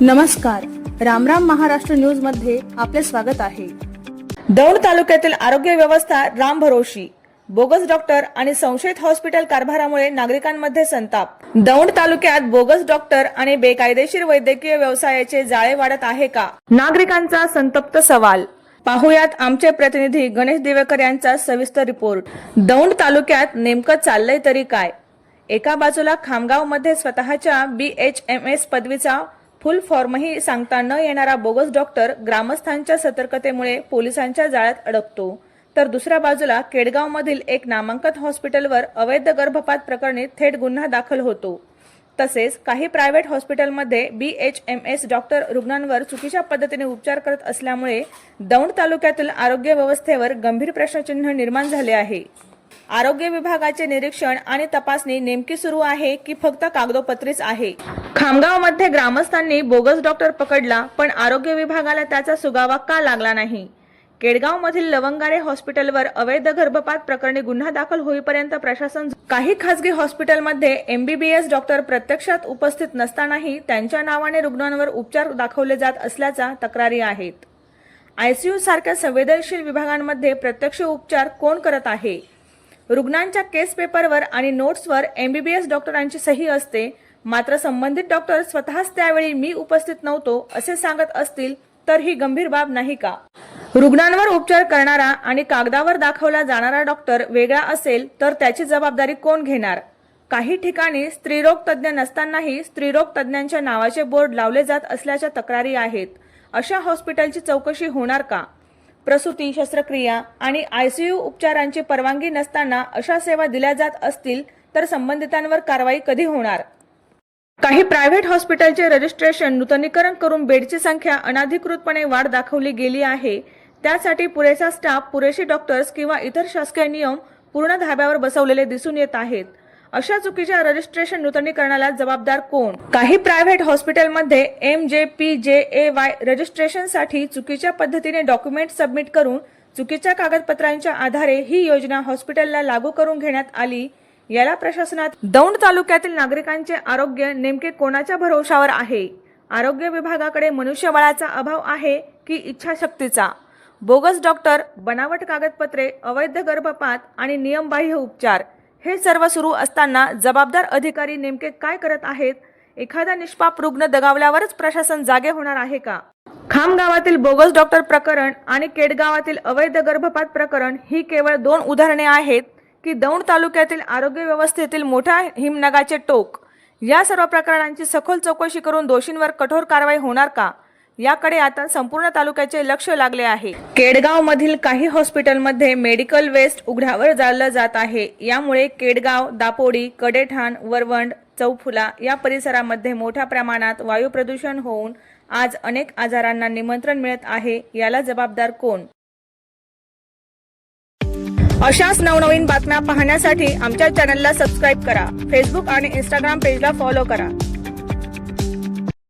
नमस्कार, रामराम महाराष्ट्र न्यूज मध्ये आपले स्वागत आहे। दौंड तालुक्यातील आरोग्य व्यवस्था रामभरोशी, बोगस डॉक्टर आणि संशयित हॉस्पिटल कारभारामुळे नागरिकांमध्ये संताप। दौंड तालुक्यात बोगस डॉक्टर आणि बेकायदेशीर वैद्यकीय व्यवसायाचे जाळे वाढत आहे का? नागरिकांचा संतप्त सवाल। पाहुयात आमचे प्रतिनिधी गणेश दिवेकर यांचा सविस्तर रिपोर्ट। दौंड तालुक्यात नेमकं चाललंय तरी काय? एका बाजूला खामगाव मध्ये स्वतःच्या BHMS पदवीचा फुल फॉर्मही सांगता न येणारा बोगस डॉक्टर ग्रामस्थांच्या सतर्कतेमुळे पोलिसांच्या जाळ्यात अडकतो, तर दुसऱ्या बाजूला केडगाव मधील एक नामांकित हॉस्पिटलवर अवैध गर्भपात प्रकरणी थेट गुन्हा दाखल होतो। तसेच काही प्रायव्हेट हॉस्पिटलमध्ये BHMS डॉक्टर रुग्णांवर चुकीच्या पद्धतीने उपचार करत असल्यामुळे दौंड तालुक्यातील आरोग्य व्यवस्थेवर गंभीर प्रश्नचिन्ह निर्माण झाले आहे। आरोग्य विभागाचे निरीक्षण आणि तपासणी नेमकी सुरू आहे की फक्त कागदोपत्रीच आहे? खामगाव मध्ये ग्रामस्थांनी बोगस डॉक्टर पकडला, पण आरोग्य विभागाला त्याचा सुगावा का लागला नाही? केडगाव मधील लवंगारे हॉस्पिटलवर अवैध गर्भपात प्रकरणी गुन्हा दाखल होईपर्यंत प्रशासन काही खासगी हॉस्पिटलमध्ये MBBS डॉक्टर प्रत्यक्षात उपस्थित नसतानाही त्यांच्या नावाने रुग्णांवर उपचार दाखवले जात असल्याच्या तक्रारी आहेत। ICU सारख्या संवेदनशील विभागांमध्ये प्रत्यक्ष उपचार कोण करत आहे? रुग्णांच्या केस पेपरवर आणि नोट्सवर MBBS डॉक्टरांची सही असते, मात्र संबंधित डॉक्टर स्वतःच त्यावेळी मी उपस्थित नव्हतो असे सांगत असतील तर ही गंभीर बाब नाही का? रुग्णांवर उपचार करणारा आणि कागदावर दाखवला जाणारा डॉक्टर वेगळा असेल तर त्याची जबाबदारी कोण घेणार? काही ठिकाणी स्त्रीरोग तज्ज्ञ नसतानाही स्त्रीरोग तज्ज्ञांच्या नावाचे बोर्ड लावले जात असल्याच्या तक्रारी आहेत। अशा हॉस्पिटलची चौकशी होणार का? प्रसूती, शस्त्रक्रिया आणि ICU उपचारांची परवानगी नसताना अशा सेवा दिल्या जात असतील तर संबंधितांवर कारवाई कधी होणार? काही प्रायव्हेट हॉस्पिटलचे रजिस्ट्रेशन नूतनीकरण करून बेडची संख्या अनधिकृतपणे वाढ दाखवली गेली आहे। त्यासाठी पुरेसा स्टाफ, पुरेशी डॉक्टर्स किंवा इतर शासकीय नियम पूर्ण धाब्यावर बसवलेले दिसून येत आहेत। अशा चुकीच्या रजिस्ट्रेशन नूतनीकरणाला जबाबदार कोण? काही प्रायव्हेट हॉस्पिटलमध्ये MJPJAY रजिस्ट्रेशनसाठी चुकीच्या पद्धतीने डॉक्युमेंट सबमिट करून चुकीच्या कागदपत्रांच्या आधारे ही योजना हॉस्पिटलला लागू करून घेण्यात आली। याला प्रशासनात दौंड तालुक्यातील नागरिकांचे आरोग्य नेमके कोणाच्या भरोशावर आहे? आरोग्य विभागाकडे मनुष्यबळाचा अभाव आहे की इच्छाशक्तीचा? बोगस डॉक्टर, बनावट कागदपत्रे, अवैध गर्भपात आणि नियमबाह्य उपचार हे सर्व सुरू असताना जबाबदार अधिकारी नेमके काय करत आहेत? एखादा निष्पाप रुग्ण दगावल्यावरच प्रशासन जागे होणार आहे का? खामगावातील बोगस डॉक्टर प्रकरण आणि केडगावातील अवैध गर्भपात प्रकरण ही केवळ 2 उदाहरणे आहेत की दौंड तालुक्यातील आरोग्य व्यवस्थेतील मोठ्या हिमनगाचे टोक? या सर्व प्रकरणांची सखोल चौकशी करून दोषींवर कठोर कारवाई होणार का? याकडे आता संपूर्ण तालुक्याचे लक्ष लागले आहे। केडगाव मधील काही हॉस्पिटलमध्ये मेडिकल वेस्ट उघड्यावर जाळलं जात आहे। यामुळे केडगाव, दापोडी, कडेठाण, वरवंड, चौफुला या परिसरामध्ये मोठ्या प्रमाणात वायू प्रदूषण होऊन आज अनेक आजारांना निमंत्रण मिळत आहे। याला जबाबदार कोण? अशाच नवनवीन बातम्या पाहण्यासाठी आमच्या चॅनलला सबस्क्राईब करा, फेसबुक आणि Instagram पेजला फॉलो करा।